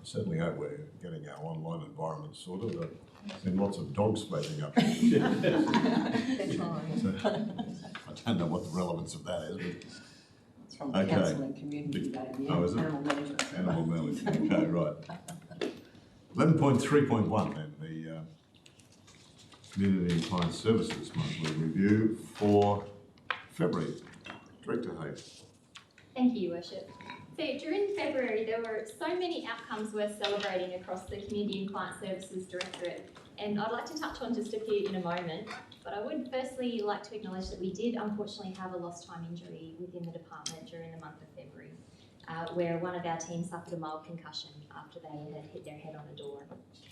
certainly hope we're getting our online environment sorted. There's been lots of dogs floating up. They're trying. So, I don't know what the relevance of that is, but It's from the Council and Community Day, yeah. Oh, is it? Animal management. animal management. Okay, right. 11.3.1 then, the Community and Client Services Monthly Review for February. Director Hayes. Thank you, Your Worship. So during February, there were so many outcomes worth celebrating across the Community and Client Services Directorate, and I'd like to touch on just a few in a moment, but I would firstly like to acknowledge that we did unfortunately have a lost time injury within the department during the month of February, where one of our team suffered a mild concussion after they had hit their head on a door.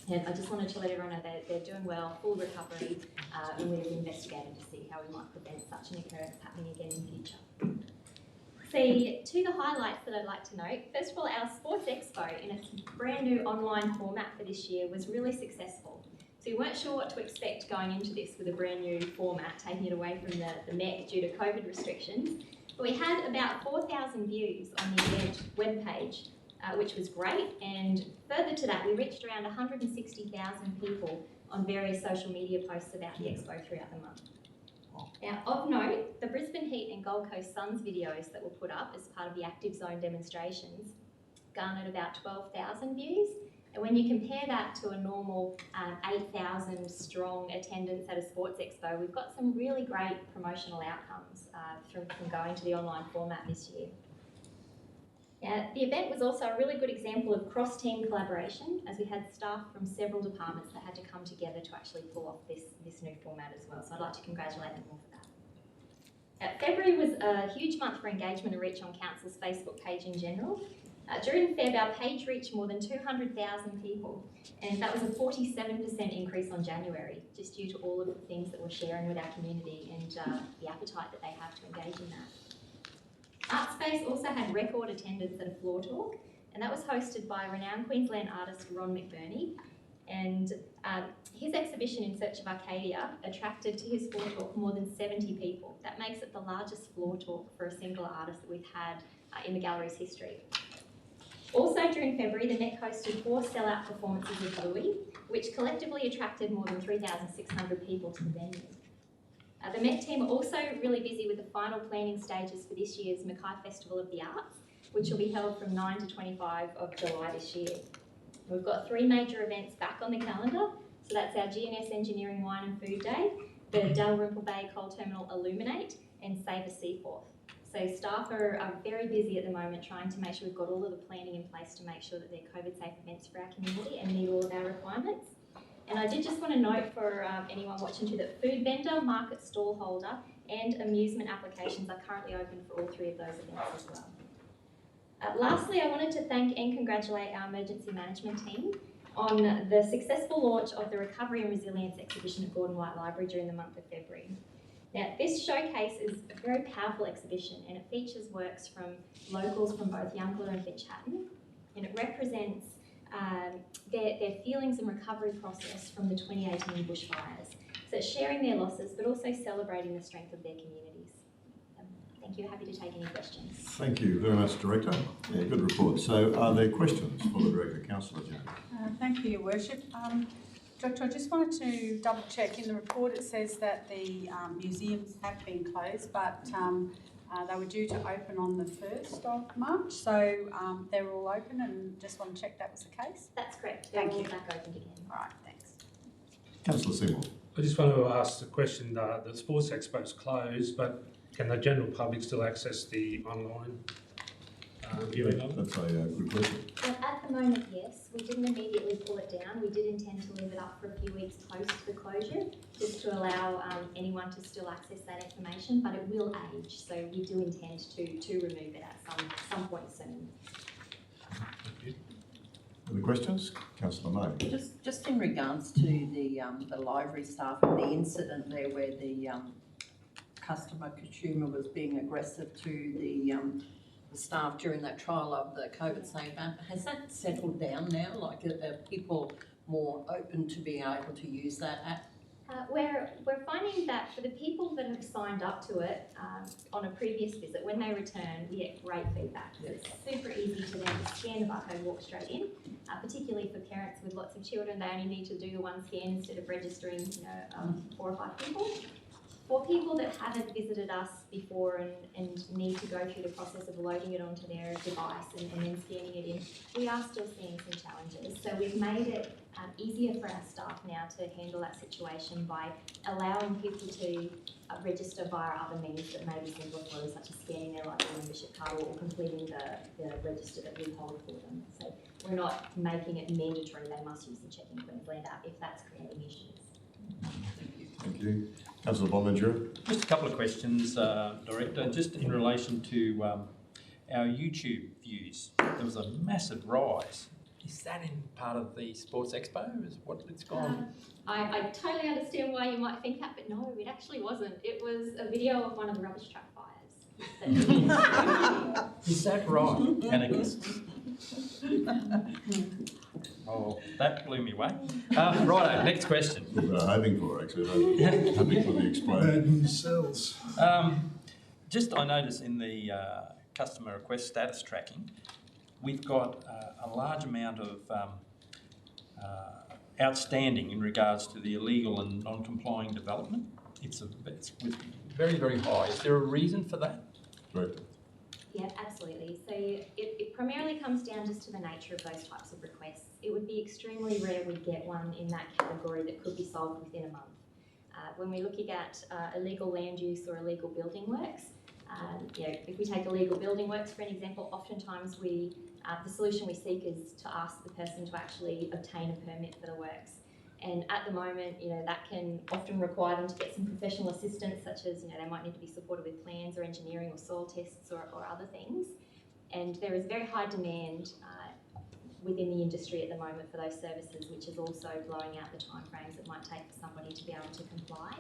And I just wanted to let everyone know that they're doing well, full recovery, and we're investigating to see how we might prevent such an occurrence happening again in future. So to the highlights that I'd like to note, first of all, our Sports Expo in its brand new online format for this year was really successful. So we weren't sure what to expect going into this with a brand new format, taking it away from the Met due to COVID restrictions. But we had about 4,000 views on the event webpage, which was great. And further to that, we reached around 160,000 people on various social media posts about the Expo throughout the month. Now, of note, the Brisbane Heat and Gold Coast Suns videos that were put up as part of the Active Zone demonstrations garnered about 12,000 views. And when you compare that to a normal 8,000 strong attendance at a sports expo, we've got some really great promotional outcomes from going to the online format this year. The event was also a really good example of cross-team collaboration, as we had staff from several departments that had to come together to actually pull off this new format as well. So I'd like to congratulate them all for that. February was a huge month for engagement and reach on Council's Facebook page in general. During Feb, our page reached more than 200,000 people, and that was a 47% increase on January, just due to all of the things that we're sharing with our community and the appetite that they have to engage in that. Artspace also had record attendance at a floor talk, and that was hosted by renowned Queensland artist Ron McBurney. And his exhibition In Search of Arcadia attracted to his floor talk more than 70 people. That makes it the largest floor talk for a single artist that we've had in the gallery's history. Also during February, the Met hosted 4 sellout performances of Louis, which collectively attracted more than 3,600 people to the venue. The Met team are also really busy with the final planning stages for this year's Makai Festival of the Arts, which will be held from 9 to 25 of July this year. We've got 3 major events back on the calendar, so that's our GNS Engineering Wine and Food Day, the Dalrymple Bay Coal Terminal Illuminate, and Save a Seaforth. So staff are very busy at the moment trying to make sure we've got all of the planning in place to make sure that they're COVID-safe events for our community and meet all of our requirements. And I did just want to note for anyone watching too that food vendor, market stall holder and amusement applications are currently open for all 3 of those events as well. Lastly, I wanted to thank and congratulate our emergency management team on the successful launch of the Recovery and Resilience exhibition at Gordon White Library during the month of February. Now, this showcase is a very powerful exhibition and it features works from locals from both Youngblood and Finch Hatton, and it represents their feelings and recovery process from the 2018 bushfires. So it's sharing their losses but also celebrating the strength of their communities. Thank you, happy to take any questions. Thank you very much, Director. Yeah, good report. So are there questions for the Director? Councillor Jane. Thank you, Your Worship. Director, I just wanted to double check. In the report it says that the museums have been closed, but they were due to open on the 1st of March, so they're all open, and just want to check that was the case. That's correct. They're all back open again. All right, thanks. Councillor Seymour. I just want to ask the question, the Sports Expo is closed, but can the general public still access the online viewing of it? That's a good question. Well, at the moment, yes. We didn't immediately pull it down. We did intend to leave it up for a few weeks post the closure, just to allow anyone to still access that information, but it will age, so we do intend to remove it at some point soon. Other questions? Councillor May. Just in regards to the library staff and the incident there where the consumer was being aggressive to the staff during that trial of the COVID safe app, has that settled down now? Like, are people more open to being able to use that app? We're finding that for the people that have signed up to it on a previous visit, when they return, we get great feedback. It's super easy to then scan the barcode, walk straight in. particularly for parents with lots of children. They only need to do the one scan instead of registering, 4 or 5 people. For people that haven't visited us before and need to go through the process of loading it onto their device and then scanning it in, we are still seeing some challenges. So we've made it easier for our staff now to handle that situation by allowing people to register via other means that may be simpler for them, such as scanning their library membership card or completing the register that we hold for them. So we're not making it mandatory they must use the Check in Queensland app if that's creating issues. Thank you. Councillor Bonaventura. Just a couple of questions, Director, just in relation to our YouTube views. There was a massive rise. Is that in part of the Sports Expo? Is what it's gone? I totally understand why you might think that, but no, it actually wasn't. It was a video of one of the rubbish truck fires. Is that right, Anarchist? Oh, that blew me away. Righto, next question. What we were hoping for, actually. Hoping for the explosion. Cells. Just I noticed in the customer request status tracking, we've got a large amount of outstanding in regards to the illegal and non-complying development. It's very, very high. Is there a reason for that? Right. Yeah, absolutely. So it primarily comes down just to the nature of those types of requests. It would be extremely rare we'd get one in that category that could be solved within a month. When we're looking at illegal land use or illegal building works, if we take illegal building works for an example, oftentimes the solution we seek is to ask the person to actually obtain a permit for the works. And at the moment, that can often require them to get some professional assistance, such as, they might need to be supported with plans or engineering or soil tests or other things. And there is very high demand within the industry at the moment for those services, which is also blowing out the timeframes it might take for somebody to be able to comply.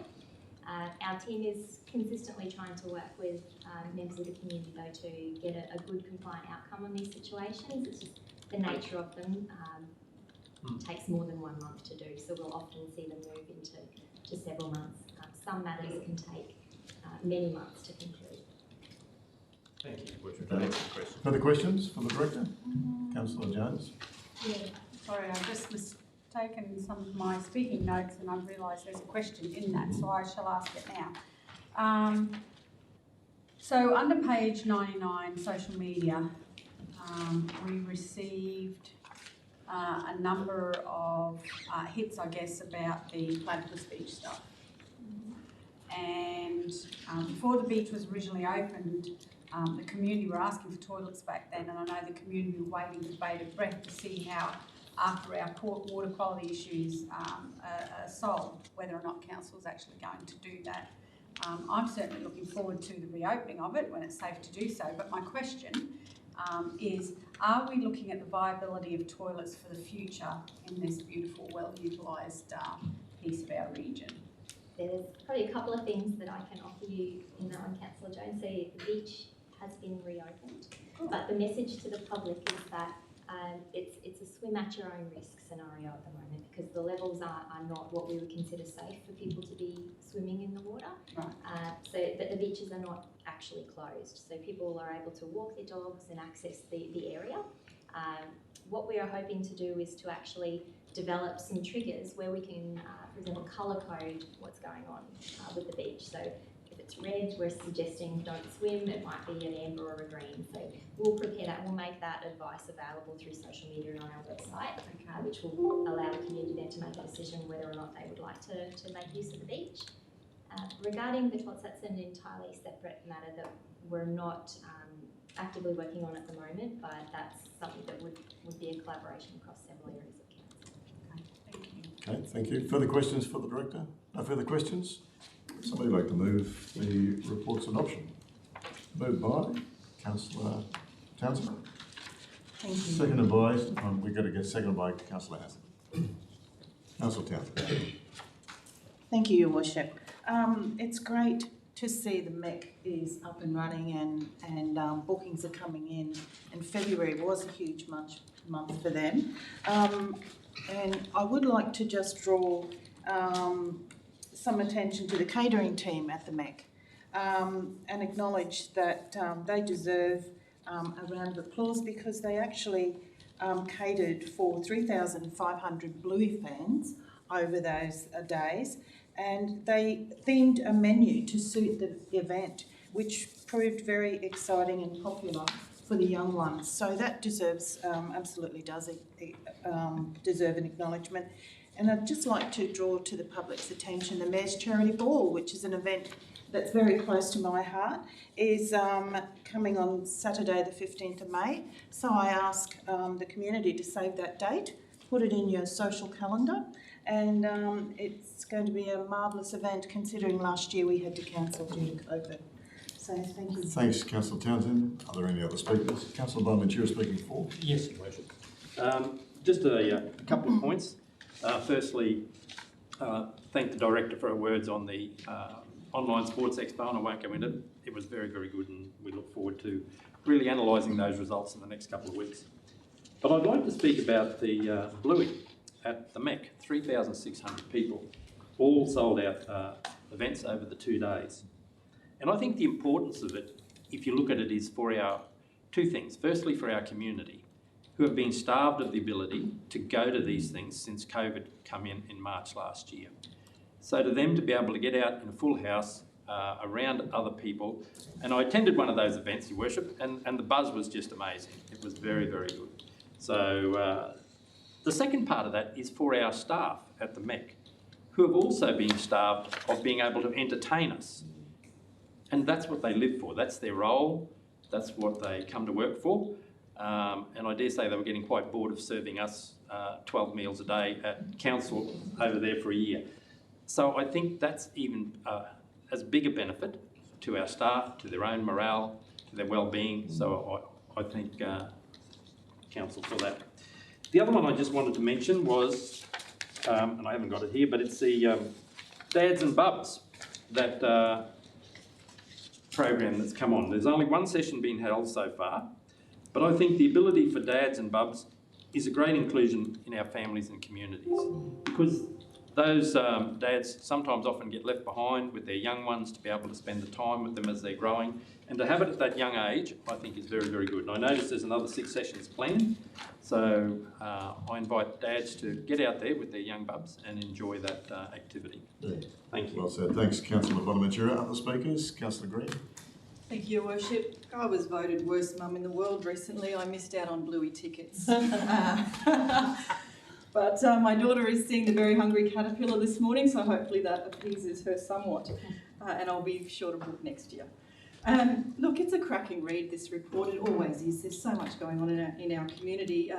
Our team is consistently trying to work with members of the community, though, to get a good compliant outcome on these situations. It's just the nature of them. Takes more than 1 month to do, so we'll often see them move into several months. Some matters can take many months to conclude. Thank you. Okay. Further questions for the Director? Councillor Jones. Yeah, sorry, I've just mistaken some of my speaking notes and I've realised there's a question in that, so I shall ask it now. So under page 99, social media, we received a number of hits, I guess, about the Platypus Beach stuff. And before the beach was originally opened, the community were asking for toilets back then, and I know the community were waiting with bated breath to see how, after our water quality issues are solved, whether or not council is actually going to do that. I'm certainly looking forward to the reopening of it when it's safe to do so, but my question is, are we looking at the viability of toilets for the future in this beautiful, well-utilised piece of our region? There's probably a couple of things that I can offer you in that one, Councillor Jones. So the beach has been reopened, but the message to the public is that it's a swim at your own risk scenario at the moment, because the levels are not what we would consider safe for people to be swimming in the water. Right. So the beaches are not actually closed, so people are able to walk their dogs and access the area. What we are hoping to do is to actually develop some triggers where we can, for example, colour code what's going on with the beach. So if it's red, we're suggesting don't swim. It might be an amber or a green. So we'll prepare that. We'll make that advice available through social media and on our website, which will allow the community then to make a decision whether or not they would like to make use of the beach. Regarding the toilets, that's an entirely separate matter that we're not actively working on at the moment, but that's something that would be a collaboration across several areas of council. Okay, thank you. Further questions for the Director? No further questions? Would somebody like to move the report's adoption? Moved by Councillor Townsend. Thank you. Seconded by, we've got to get seconded by Councillor Hassan. Councillor Townsend. Thank you, Your Worship. It's great to see the MEC is up and running and bookings are coming in, and February was a huge month for them. And I would like to just draw some attention to the catering team at the MEC and acknowledge that they deserve a round of applause, because they actually catered for 3,500 Bluey fans over those days, and they themed a menu to suit the event, which proved very exciting and popular for the young ones. So that deserves, absolutely does deserve an acknowledgement. And I'd just like to draw to the public's attention the Mayor's Charity Ball, which is an event that's very close to my heart, is coming on Saturday the 15th of May. So I ask the community to save that date, put it in your social calendar, and it's going to be a marvellous event considering last year we had to cancel due to COVID. So thank you. Thanks, Councillor Townsend. Are there any other speakers? Councillor Bonaventura speaking for. Yes, Your Worship. Just a couple of points. Firstly, thank the Director for her words on the online sports expo, and I won't go into it. It was very, very good, and we look forward to really analysing those results in the next couple of weeks. But I'd like to speak about the Bluey at the MEC, 3,600 people, all sold out events over the 2 days. And I think the importance of it, if you look at it, is for our two things. Firstly, for our community, who have been starved of the ability to go to these things since COVID come in March last year. So to them to be able to get out in a full house around other people, and I attended one of those events, Your Worship, and the buzz was just amazing. It was very, very good. So the second part of that is for our staff at the MEC, who have also been starved of being able to entertain us. And that's what they live for. That's their role. That's what they come to work for. And I dare say they were getting quite bored of serving us 12 meals a day at council over there for a year. So I think that's even as big a benefit to our staff, to their own morale, to their well-being. So I thank council for that. The other one I just wanted to mention was, and I haven't got it here, but it's the Dads and Bubs, that program that's come on. There's only one session being held so far, but I think the ability for dads and bubs is a great inclusion in our families and communities, because those dads sometimes often get left behind with their young ones to be able to spend the time with them as they're growing, and to have it at that young age I think is very, very good. And I notice there's another 6 sessions planned, so I invite dads to get out there with their young bubs and enjoy that activity. Yeah. Thank you. Well said. Thanks, Councillor Bonaventura. Other speakers? Councillor Green. Thank you, Your Worship. I was voted worst mum in the world recently. I missed out on Bluey tickets. But my daughter is seeing The Very Hungry Caterpillar this morning, so hopefully that appeases her somewhat, and I'll be sure to book next year. Look, it's a cracking read, this report. It always is. There's so much going on in our community.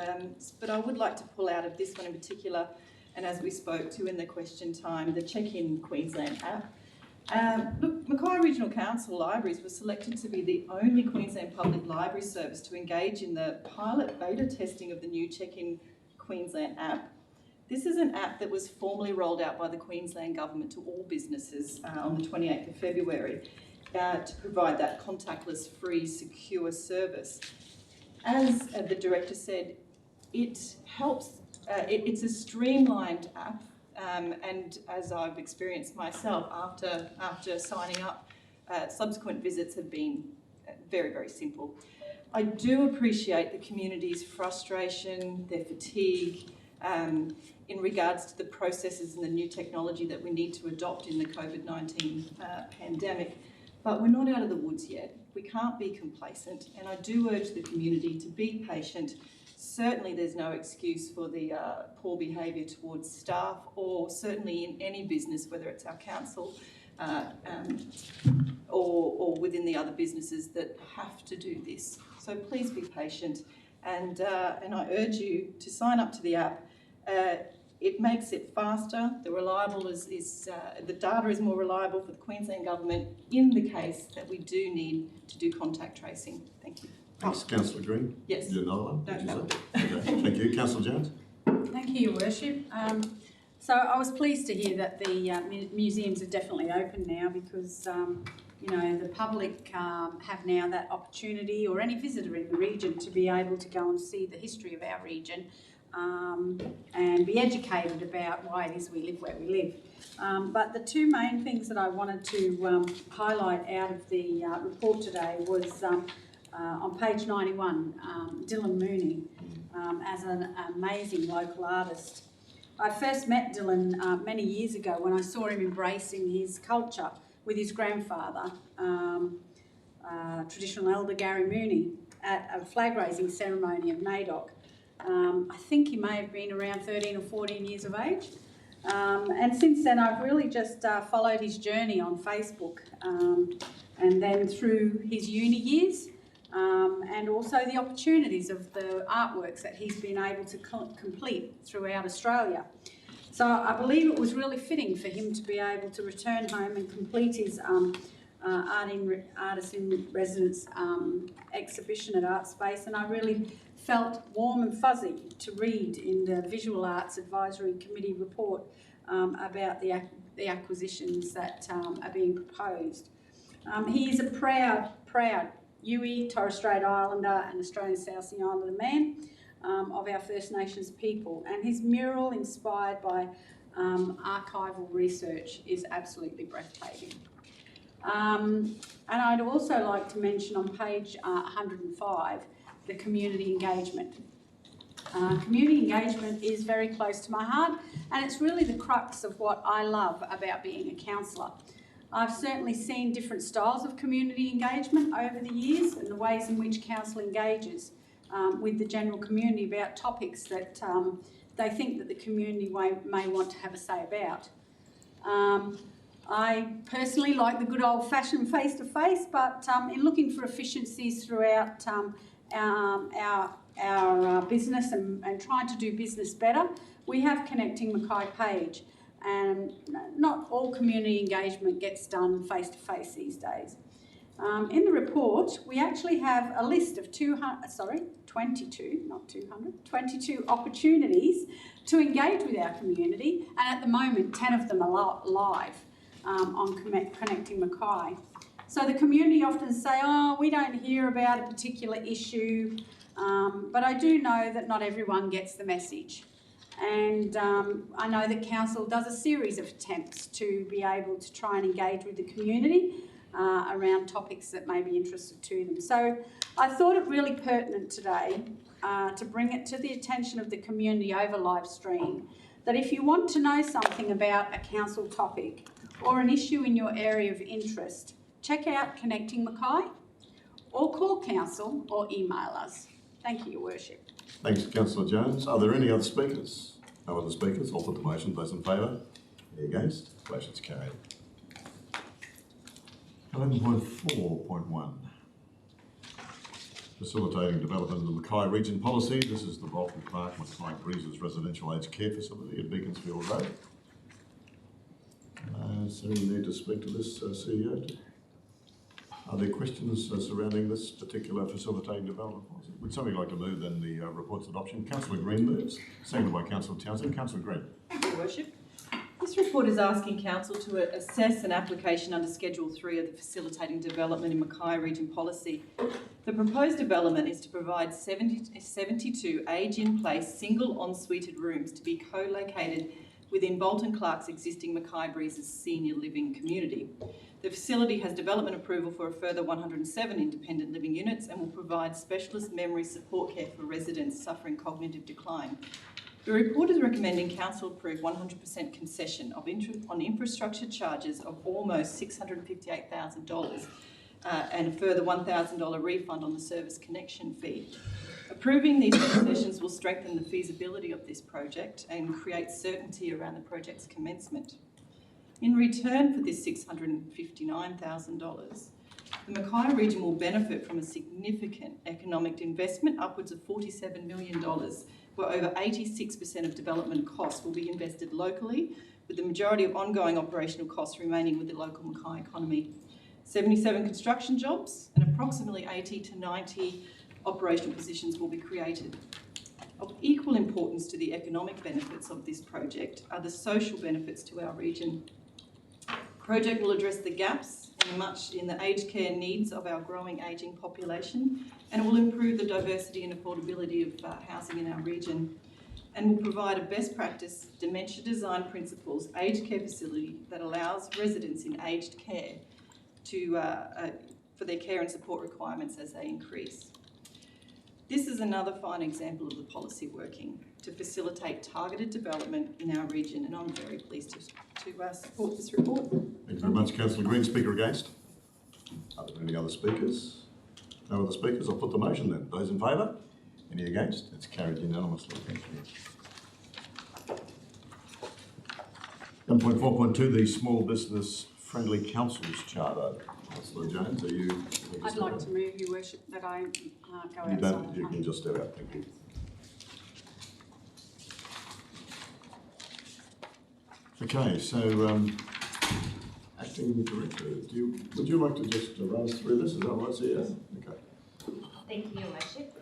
But I would like to pull out of this one in particular, and as we spoke to in the question time, the Check-in Queensland app. Look, Mackay Regional Council Libraries was selected to be the only Queensland public library service to engage in the pilot beta testing of the new Check-in Queensland app. This is an app that was formally rolled out by the Queensland Government to all businesses on the 28th of February to provide that contactless, free, secure service. As the Director said, it helps, it's a streamlined app, and as I've experienced myself after signing up, subsequent visits have been very, very simple. I do appreciate the community's frustration, their fatigue, in regards to the processes and the new technology that we need to adopt in the COVID-19 pandemic, but we're not out of the woods yet. We can't be complacent, and I do urge the community to be patient. Certainly there's no excuse for the poor behaviour towards staff, or certainly in any business, whether it's our council or within the other businesses that have to do this. So please be patient, and I urge you to sign up to the app. It makes it faster. The data is more reliable for the Queensland Government in the case that we do need to do contact tracing. Thank you. Thanks, Councillor Green. Yes. You another one? No, Did you no. say? Okay. Thank you. Councillor Jones. Thank you, Your Worship. So I was pleased to hear that the museums are definitely open now, because you know, the public have now that opportunity, or any visitor in the region, to be able to go and see the history of our region and be educated about why it is we live where we live. But the two main things that I wanted to highlight out of the report today was on page 91, Dylan Mooney, as as an amazing local artist. I first met Dylan many years ago when I saw him embracing his culture with his grandfather, traditional elder Gary Mooney, at a flag raising ceremony of NAIDOC. I think he may have been around 13 or 14 years of age. And since then I've really just followed his journey on Facebook, and then through his uni years, and also the opportunities of the artworks that he's been able to complete throughout Australia. So I believe it was really fitting for him to be able to return home and complete his Artist in Residence exhibition at Art Space, and I really felt warm and fuzzy to read in the Visual Arts Advisory Committee report about the acquisitions that are being proposed. He is a proud Yui, Torres Strait Islander and Australian South Sea Islander man of our First Nations people, and his mural, inspired by archival research, is absolutely breathtaking. And I'd also like to mention on page 105 the community engagement. Community engagement is very close to my heart, and it's really the crux of what I love about being a councillor. I've certainly seen different styles of community engagement over the years, and the ways in which council engages with the general community about topics that they think that the community may want to have a say about. I personally like the good old-fashioned face-to-face, but in looking for efficiencies throughout our business and trying to do business better, we have Connecting Mackay page, and not all community engagement gets done face-to-face these days. In the report, we actually have a list of 22 opportunities to engage with our community, and at the moment 10 of them are live on Connecting Mackay. So the community often say, oh, we don't hear about a particular issue, but I do know that not everyone gets the message. And I know that council does a series of attempts to be able to try and engage with the community around topics that may be interested to them. So I thought it really pertinent today to bring it to the attention of the community over live stream, that if you want to know something about a council topic or an issue in your area of interest, check out Connecting Mackay, or call council or email us. Thank you, Your Worship. Thanks, Councillor Jones. Are there any other speakers? No other speakers? I'll put the motion. Those in favour? Any against? Motion's carried. 11.4.1. Facilitating development of the Makai region policy. This is the Bolton Park Makai Breezes Residential Aged Care Facility at Beaconsfield Road. So we need to speak to this CEO. Are there questions surrounding this particular facilitating development policy? Would somebody like to move then the report's adoption? Councillor Green moves, seconded by Councillor Townsend. Councillor Green. Thank you, Your Worship. This report is asking Council to assess an application under Schedule 3 of the Facilitating Development in Mackay Region Policy. The proposed development is to provide 72 age-in-place single en-suited rooms to be co-located within Bolton Clark's existing Mackay Breezes senior living community. The facility has development approval for a further 107 independent living units and will provide specialist memory support care for residents suffering cognitive decline. The report is recommending Council approve 100% concession on infrastructure charges of almost $658,000 and a further $1,000 refund on the service connection fee. Approving these concessions will strengthen the feasibility of this project and create certainty around the project's commencement. In return for this $659,000, the Mackay region will benefit from a significant economic investment, upwards of $47 million, where over 86% of development costs will be invested locally, with the majority of ongoing operational costs remaining with the local Mackay economy. 77 construction jobs and approximately 80 to 90 operational positions will be created. Of equal importance to the economic benefits of this project are the social benefits to our region. The project will address the gaps in the aged care needs of our growing ageing population, and it will improve the diversity and affordability of housing in our region, and will provide a best practice dementia design principles aged care facility that allows residents in aged care to for their care and support requirements as they increase. This is another fine example of the policy working to facilitate targeted development in our region, and I'm very pleased to support this report. Thank you very much, Councillor Green. Speaker against? Are there any other speakers? No other speakers? I'll put the motion then. Those in favour? Any against? It's carried unanimously. Thank you. 1.4.2, the Small Business Friendly Councils Charter. Councillor Jones, are you? I'd like to move, Your Worship, that I go You outside. don't, you can just step out, thank you. Okay, so, Acting Director, would you like to just run us through this? Is that right, CEO? Okay. Thank you, Your Worship.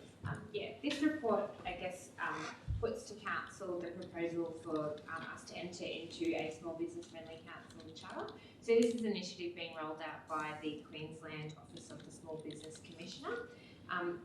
This report, I guess, puts to Council the proposal for us to enter into a small business friendly council charter. So this is an initiative being rolled out by the Queensland Office of the Small Business Commissioner.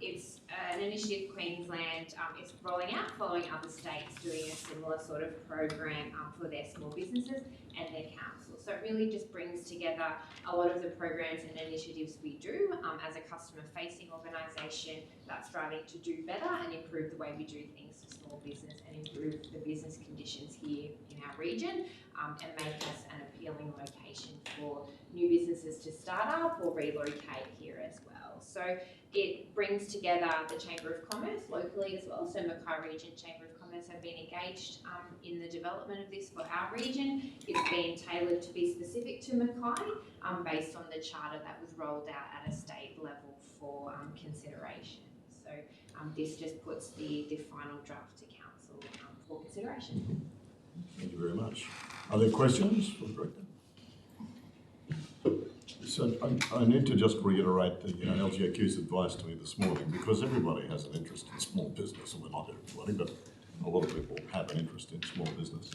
It's an initiative Queensland is rolling out following other states doing a similar sort of program for their small businesses and their council. So it really just brings together a lot of the programs and initiatives we do as a customer-facing organisation that's striving to do better and improve the way we do things for small business and improve the business conditions here in our region and make us an appealing location for new businesses to start up or relocate here as well. So it brings together the Chamber of Commerce locally as well. So Makai Region Chamber of Commerce have been engaged in the development of this for our region. It's been tailored to be specific to Makai based on the charter that was rolled out at a state level for consideration. So this just puts the final draft to Council for consideration. Thank you very much. Are there questions for the Director? So I need to just reiterate the LGAQ's advice to me this morning, because everybody has an interest in small business, and we're not everybody, but a lot of people have an interest in small business.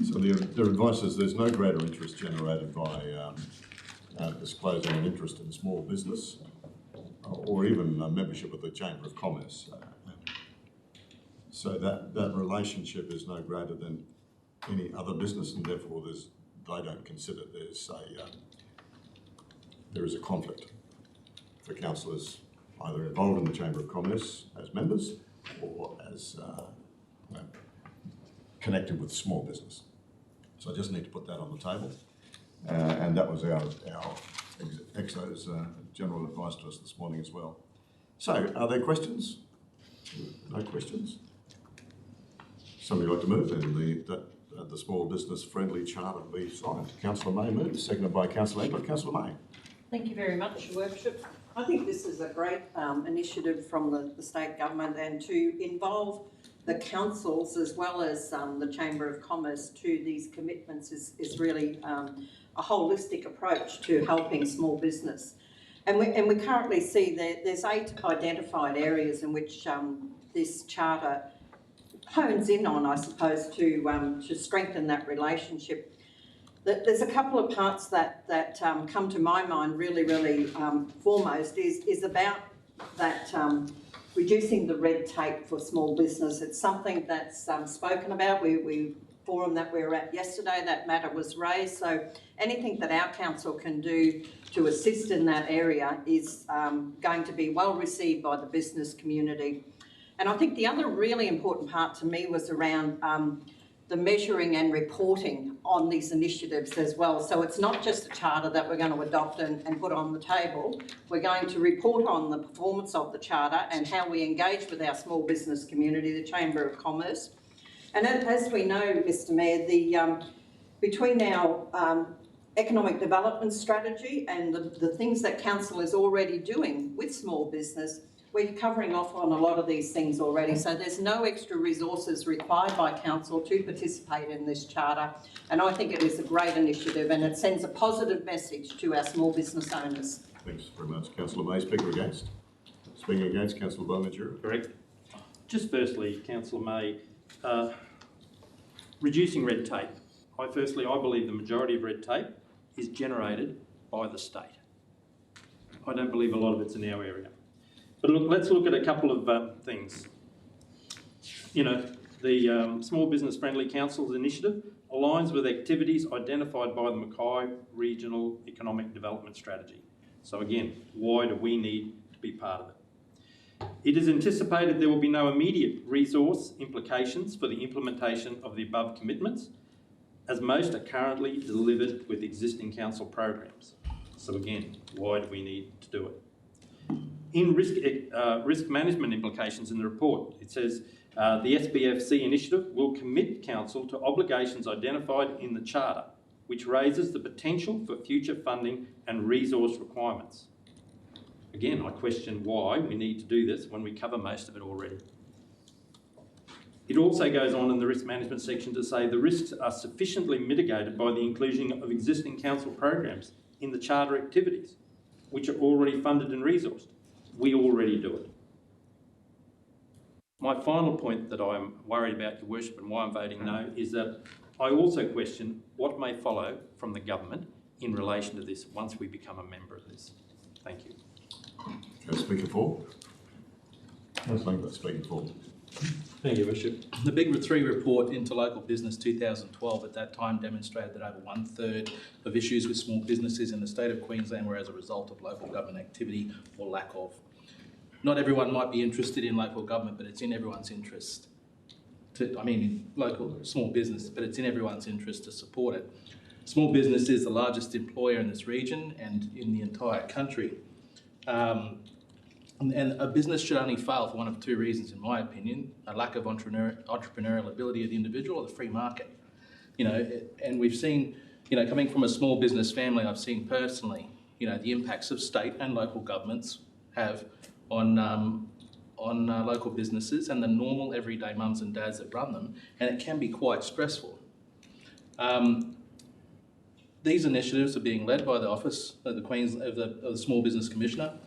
So their advice is there's no greater interest generated by disclosing an interest in small business or even a membership of the Chamber of Commerce. So that relationship is no greater than any other business, and therefore they don't consider there is a conflict for councillors either involved in the Chamber of Commerce as members or as connected with small business. So I just need to put that on the table. And that was our EXO's general advice to us this morning as well. So are there questions? No questions? Somebody like to move then that the Small Business Friendly Charter be signed? Councillor May moves, seconded by Councillor Engler. Councillor May. Thank you very much, Your Worship. I think this is a great initiative from the state government, and to involve the councils as well as the Chamber of Commerce to these commitments is really a holistic approach to helping small business. And we currently see that there's 8 identified areas in which this charter hones in on, I suppose, to strengthen that relationship. There's a couple of parts that come to my mind really foremost is about that reducing the red tape for small business. It's something that's spoken about. We forum that we were at yesterday, that matter was raised. So anything that our council can do to assist in that area is going to be well received by the business community. And I think the other really important part to me was around the measuring and reporting on these initiatives as well. So it's not just a charter that we're going to adopt and put on the table. We're going to report on the performance of the charter and how we engage with our small business community, the Chamber of Commerce. And as we know, Mr Mayor, between our economic development strategy and the things that Council is already doing with small business, we're covering off on a lot of these things already, so there's no extra resources required by Council to participate in this charter, and I think it is a great initiative and it sends a positive message to our small business owners. Thanks very much. Councillor May, Speaker against. Speaking against, Councillor Bonature. Correct. Just firstly, Councillor May, reducing red tape. I believe the majority of red tape is generated by the state. I don't believe a lot of it's in our area. But look, let's look at a couple of things. You know, the Small Business Friendly Councils initiative aligns with activities identified by the Mackay Regional Economic Development Strategy. So again, why do we need to be part of it? It is anticipated there will be no immediate resource implications for the implementation of the above commitments, as most are currently delivered with existing council programs. So again, why do we need to do it? In risk management implications in the report, it says the SBFC initiative will commit council to obligations identified in the charter, which raises the potential for future funding and resource requirements. Again, I question why we need to do this when we cover most of it already. It also goes on in the risk management section to say the risks are sufficiently mitigated by the inclusion of existing council programs in the charter activities, which are already funded and resourced. We already do it. My final point that I'm worried about, Your Worship, and why I'm voting no, is that I also question what may follow from the government in relation to this once we become a member of this. Thank you. Speaker 4. Councillor Engler, speaking 4. Thank you, Worship. The Big 3 report into local business 2012 at that time demonstrated that over 1/3 of issues with small businesses in the state of Queensland were as a result of local government activity or lack of. Not everyone might be interested in local government, but it's in everyone's interest local small business, but it's in everyone's interest to support it. Small business is the largest employer in this region and in the entire country. And a business should only fail for one of two reasons, in my opinion: a lack of entrepreneurial ability of the individual, or the free market. And we've seen, coming from a small business family, I've seen personally, the impacts of state and local governments have on local businesses and the normal everyday mums and dads that run them, and it can be quite stressful. These initiatives are being led by the Office of the Small Business Commissioner.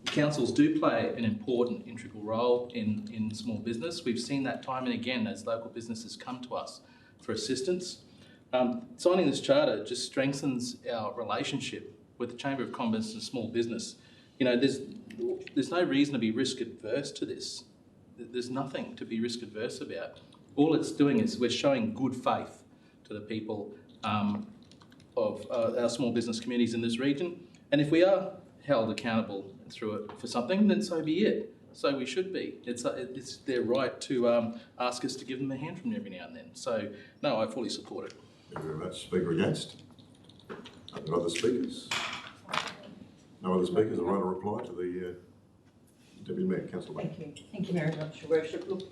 Councils do play an important, integral role in small business. We've seen that time and again as local businesses come to us for assistance. Signing this charter just strengthens our relationship with the Chamber of Commerce and Small Business. There's no reason to be risk adverse to this. There's nothing to be risk adverse about. All it's doing is we're showing good faith to the people of our small business communities in this region. And if we are held accountable through it for something, then so be it. So we should be. It's their right to ask us to give them a hand from every now and then. So, no, I fully support it. Thank you very much. Speaker against? Are there other speakers? No other speakers? I'll write a reply to the Deputy Mayor, Councillor Wayne. Thank you. Thank you very much, Your Worship. Look,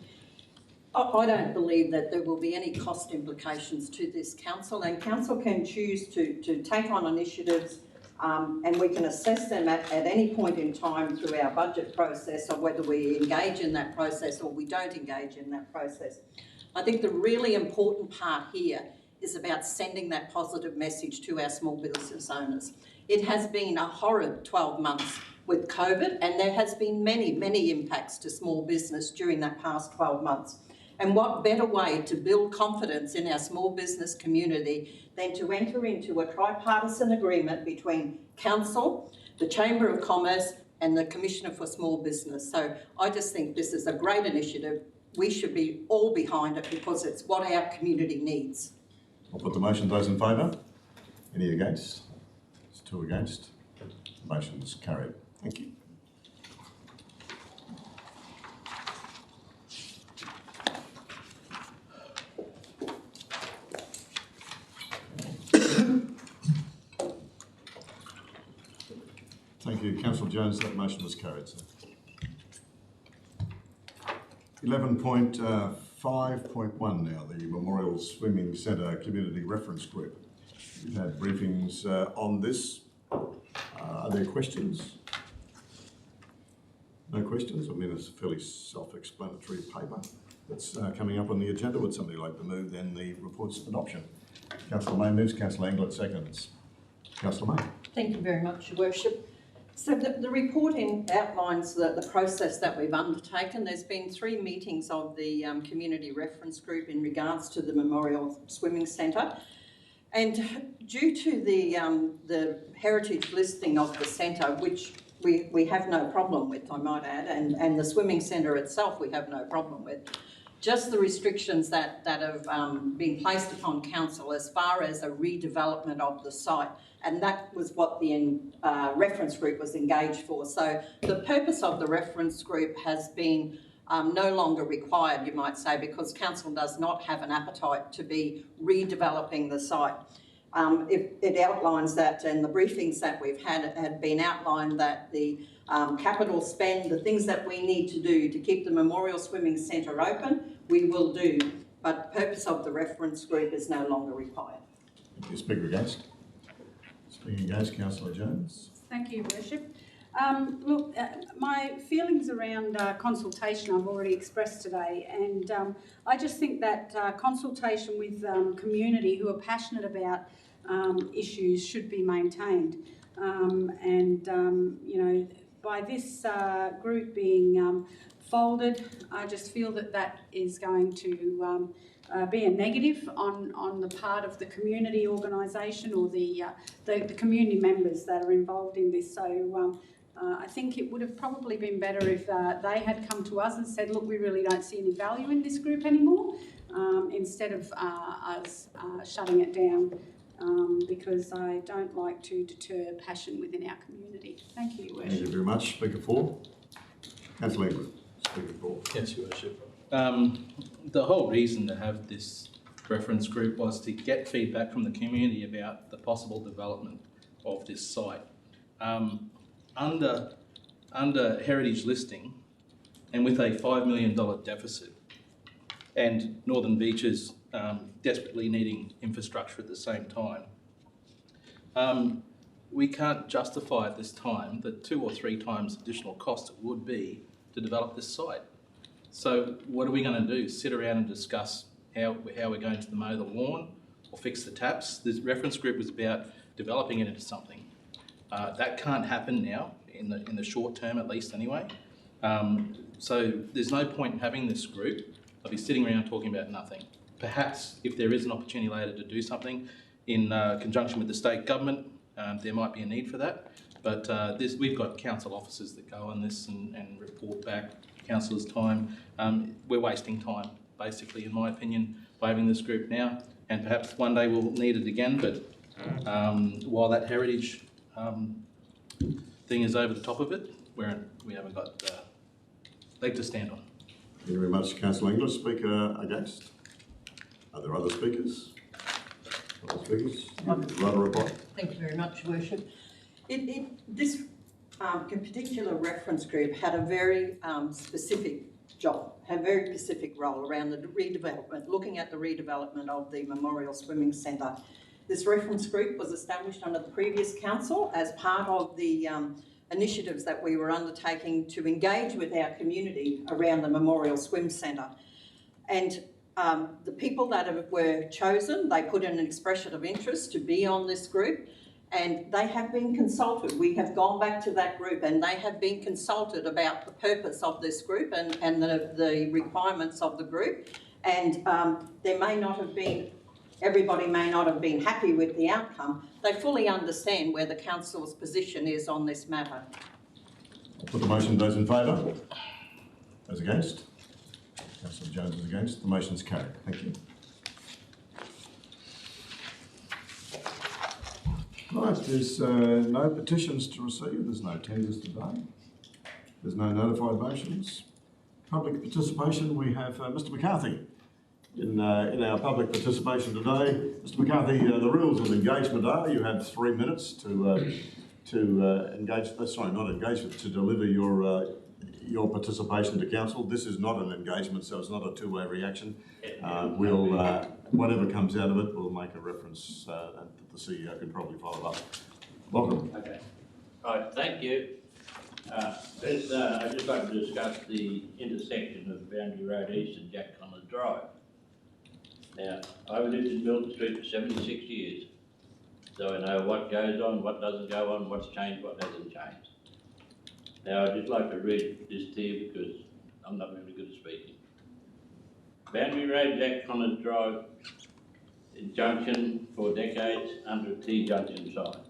I don't believe that there will be any cost implications to this council, and council can choose to take on initiatives and we can assess them at any point in time through our budget process, or whether we engage in that process or we don't engage in that process. I think the really important part here is about sending that positive message to our small business owners. It has been a horrid 12 months with COVID, and there has been many, many impacts to small business during that past 12 months. And what better way to build confidence in our small business community than to enter into a tripartisan agreement between Council, the Chamber of Commerce and the Commissioner for Small Business. So I just think this is a great initiative. We should be all behind it because it's what our community needs. I'll put the motion. Those in favour? Any against? It's 2 against. The motion is carried. Thank you. Thank you, Councillor Jones. That motion was carried, sir. 11.5.1 now, the Memorial Swimming Centre Community Reference Group. We've had briefings on this. Are there questions? No questions? I mean, it's a fairly self-explanatory paper that's coming up on the agenda. Would somebody like to move then the reports of adoption? Councillor May moves, Councillor Englert seconds. Councillor May. Thank you very much, Your Worship. So the reporting outlines the process that we've undertaken. There's been 3 meetings of the Community Reference Group in regards to the Memorial Swimming Centre. And due to the heritage listing of the centre, which we have no problem with, I might add, and the swimming centre itself we have no problem with, just the restrictions that have been placed upon council as far as a redevelopment of the site and that was what the reference group was engaged for. So the purpose of the reference group has been no longer required, you might say, because council does not have an appetite to be redeveloping the site. It outlines that, and the briefings that we've had been outlined that the capital spend, the things that we need to do to keep the Memorial Swimming Centre open, we will do, but the purpose of the reference group is no longer required. Thank you. Speaker against? Speaking against, Councillor Jones. Thank you, Worship. Look, my feelings around consultation I've already expressed today, and I just think that consultation with community who are passionate about issues should be maintained. You know, by this group being folded, I just feel that that is going to be a negative on the part of the community organisation or the community members that are involved in this. So I think it would have probably been better if they had come to us and said, look, we really don't see any value in this group anymore, instead of us shutting it down, because I don't like to deter passion within our community. Thank you, Your Worship. Thank you very much. Speaker 4. Councillor England. Speaker 4. Yes, Your Worship. The whole reason to have this reference group was to get feedback from the community about the possible development of this site. Under heritage listing and with a $5 million deficit and Northern Beaches desperately needing infrastructure at the same time, we can't justify at this time the 2 or 3 times additional cost it would be to develop this site. So what are we going to do? Sit around and discuss how we're going to mow the lawn or fix the taps? This reference group was about developing it into something. That can't happen now, in the short term at least anyway. So there's no point in having this group. I'll be sitting around talking about nothing. Perhaps if there is an opportunity later to do something in conjunction with the state government, there might be a need for that. But we've got council officers that go on this and report back councillors' time. We're wasting time, basically, in my opinion, by having this group now. And perhaps one day we'll need it again, but while that heritage thing is over the top of it, we haven't got leg to stand on. Thank you very much, Councillor English. Speaker against? Are there other speakers? Other speakers? Rather reply. Thank you very much, Your Worship. This particular reference group had a very specific job, had a very specific role around the redevelopment, looking at the redevelopment of the Memorial Swimming Centre. This reference group was established under the previous council as part of the initiatives that we were undertaking to engage with our community around the Memorial Swim Centre. And the people that were chosen, they put in an expression of interest to be on this group, and they have been consulted. We have gone back to that group and they have been consulted about the purpose of this group and the requirements of the group. And there may not have been, everybody may not have been happy with the outcome. They fully understand where the council's position is on this matter. I'll put the motion. Those in favour? Those against? Councillor Jones is against. The motion's carried. Thank you. Right, there's no petitions to receive. There's no tenders today. There's no notified motions. Public participation, we have Mr McCarthy. In our public participation today, Mr McCarthy, the rules of engagement are you have 3 minutes to engage, sorry, not engagement, to deliver your participation to council. This is not an engagement, so it's not a two-way reaction. Whatever comes out of it, we'll make a reference and the CEO can probably follow up. Welcome. Okay. All right, thank you. First, I'd just like to discuss the intersection of Boundary Road East and Jack Connors Drive. Now, I've lived in Milton Street for 76 years, so I know what goes on, what doesn't go on, what's changed, what hasn't changed. Now, I'd just like to read this to you because I'm not really good at speaking. Boundary Road, Jack Connors Drive, junction for decades under a T-junction sign.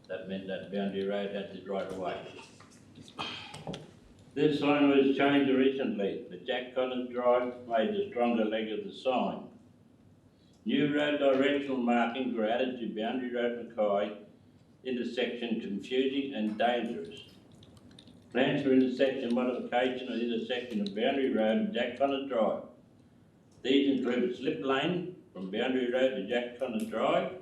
That meant that Boundary Road had to right away. This sign was changed recently. The Jack Connors Drive made the stronger leg of the sign. New road directional markings were added to Boundary Road Mackay intersection confusing and dangerous. Plans for intersection modification of the intersection of Boundary Road and Jack Connors Drive. These include a slip lane from Boundary Road to Jack Connors Drive,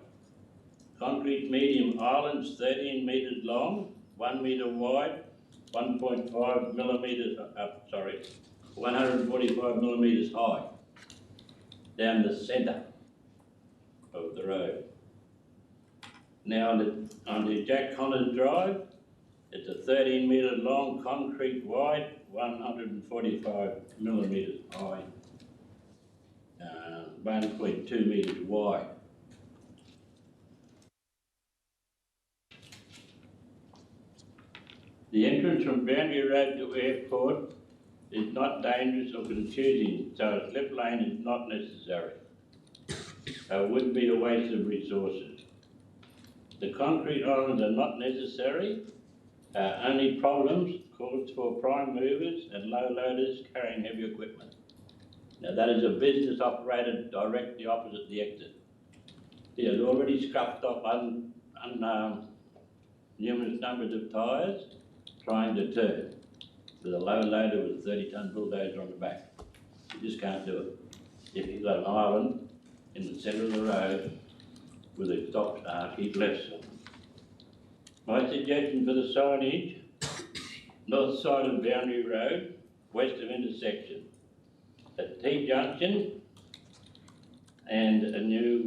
concrete medium islands 13 metres long, 1 metre wide, 1.5 millimetres, 145 millimetres high, down the centre of the road. Now on the Jack Connors Drive, it's a 13 metre long, concrete wide, 145 millimetres high, 1.2 metres wide. The entrance from Boundary Road to Airport is not dangerous or confusing, so a slip lane is not necessary. It would be a waste of resources. The concrete islands are not necessary. Only problems caused for prime movers and low loaders carrying heavy equipment. Now that is a business operated directly opposite the exit. He has already scuffed off numerous numbers of tyres trying to turn with a low loader with a 30-tonne bulldozer on the back. You just can't do it. If you've got an island in the centre of the road with a stop start, keep left side. My suggestion for the signage, north side of Boundary Road, west of intersection, at T-junction, and a new,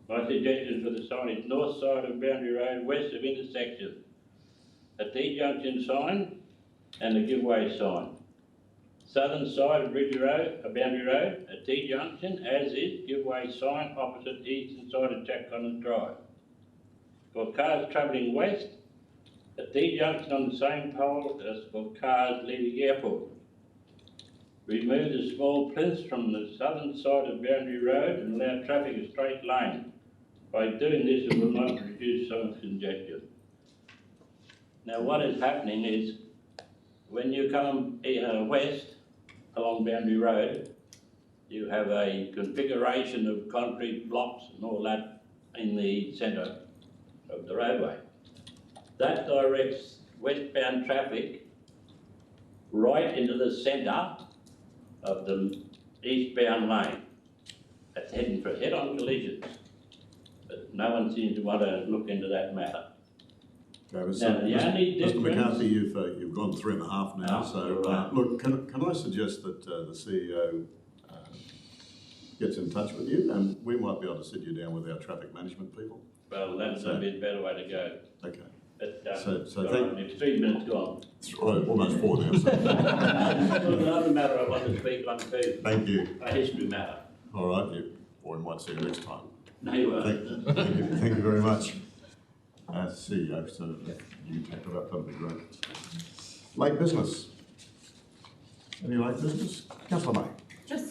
My suggestion for the signage, north side of Boundary Road, west of intersection, a T-junction sign and a giveaway sign. Southern side of Boundary Road, a T-junction, as is, giveaway sign opposite eastern side of Jack Connors Drive. For cars travelling west, a T-junction on the same pole as for cars leaving airport. Remove the small plinths from the southern side of Boundary Road and allow traffic a straight lane. By doing this, it will not reduce some congestion. Now what is happening is, when you come west along Boundary Road, you have a configuration of concrete blocks and all that in the centre of the roadway. That directs westbound traffic right into the centre of the eastbound lane. That's heading for head-on collisions. But no one seems to want to look into that matter. Okay, so now, the only Mr. difference... McCarthy, you've gone 3.5 now, so look, can I suggest that the CEO gets in touch with you, and we might be able to sit you down with our traffic management people? Well, that's a bit better way to go. Okay. But, it's 3 minutes gone. Almost 4 now. So. Well, another matter I want to speak on too. Thank you. A history matter. All right, we might see you next time. No, you won't. Thank you very much. CEO, so you can take it up, that'll be great. Late business. Any late business? Councillor May.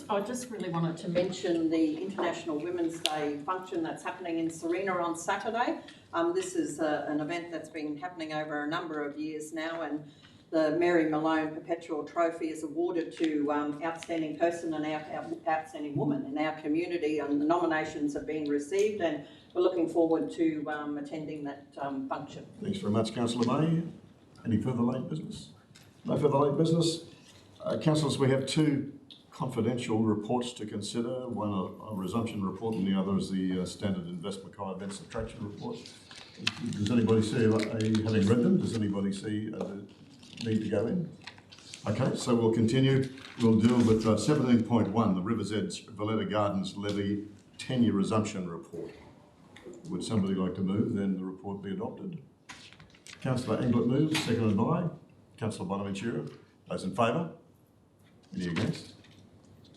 I just really wanted to mention the International Women's Day function that's happening in Serena on Saturday. This is an event that's been happening over a number of years now, and the Mary Malone Perpetual Trophy is awarded to outstanding person and outstanding woman in our community, and the nominations have been received, and we're looking forward to attending that function. Thanks very much, Councillor May. Any further late business? No further late business. Councillors, we have 2 confidential reports to consider. One a resumption report, and the other is the standard investment Mackay events attraction report. Does anybody see, having read them, does anybody see the need to go in? Okay, so we'll continue. We'll deal with 17.1, the River's Edge Valletta Gardens Levy Tenure Resumption report. Would somebody like to move, then the report be adopted? Councillor Englert moves, seconded by Councillor Bonaventura. Those in favour? Any against?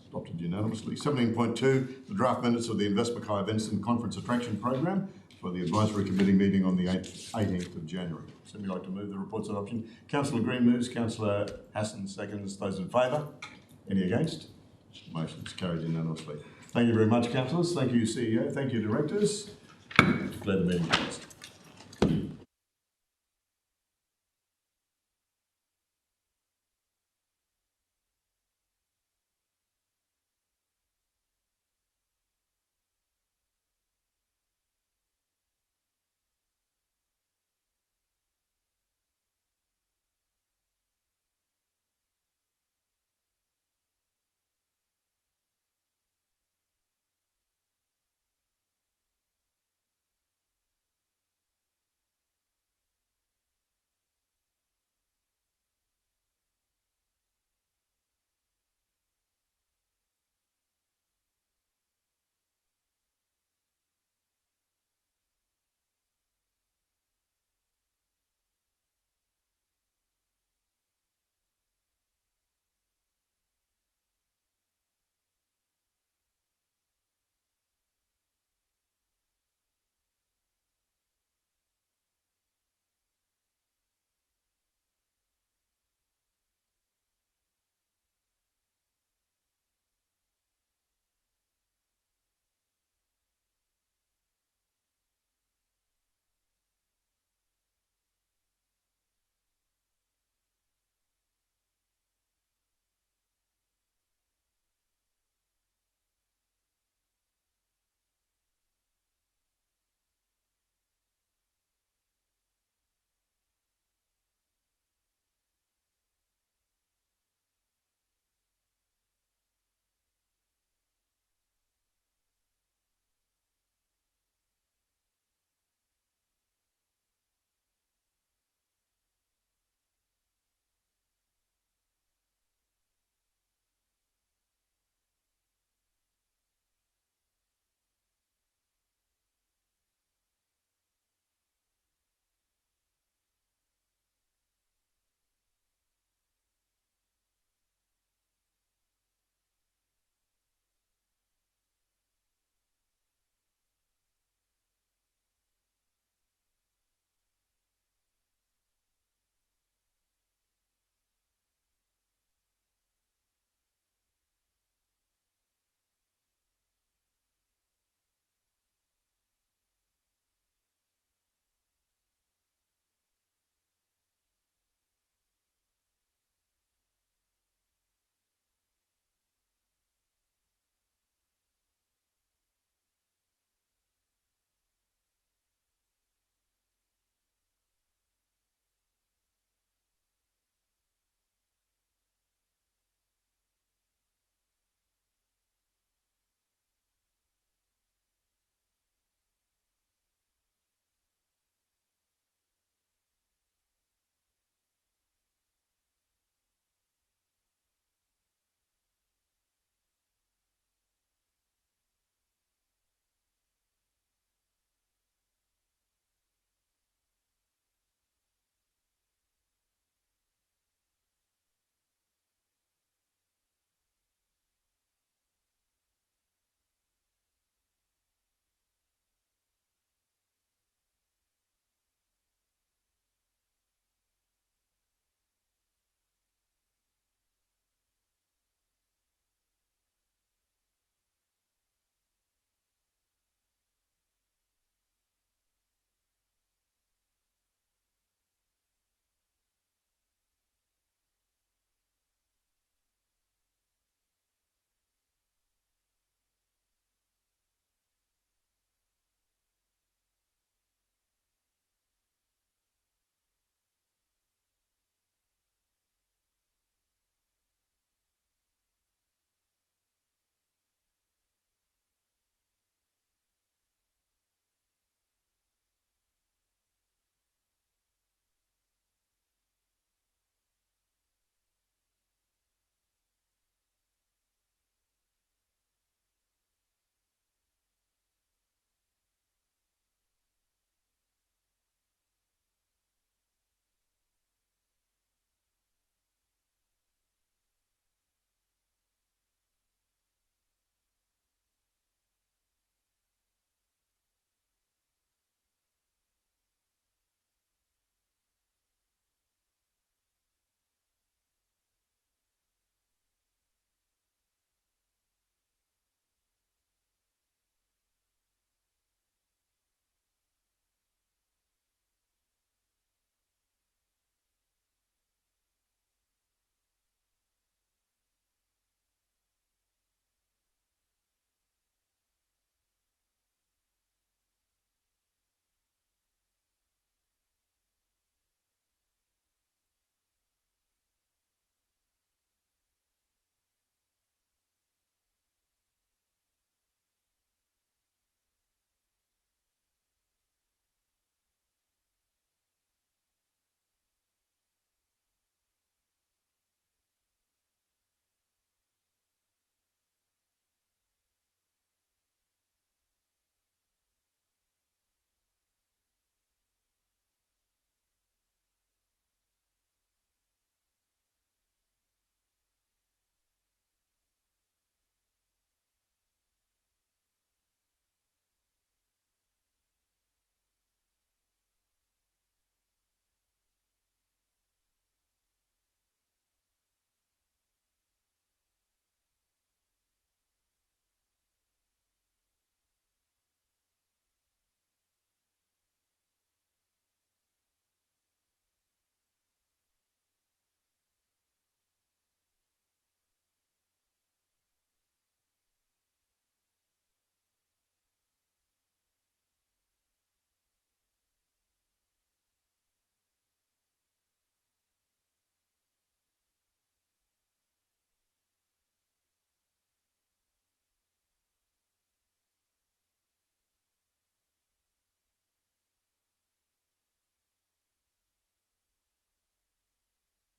Adopted unanimously. 17.2, the draft minutes of the Invest Mackay Events and Conference Attraction Program for the Advisory Committee meeting on the 18th of January. Somebody like to move the report's adoption? Councillor Green moves, Councillor Hassan seconds. Those in favour? Any against? Motion is carried unanimously. Thank you very much, councillors. Thank you, CEO. Thank you, directors. Declare the meeting closed.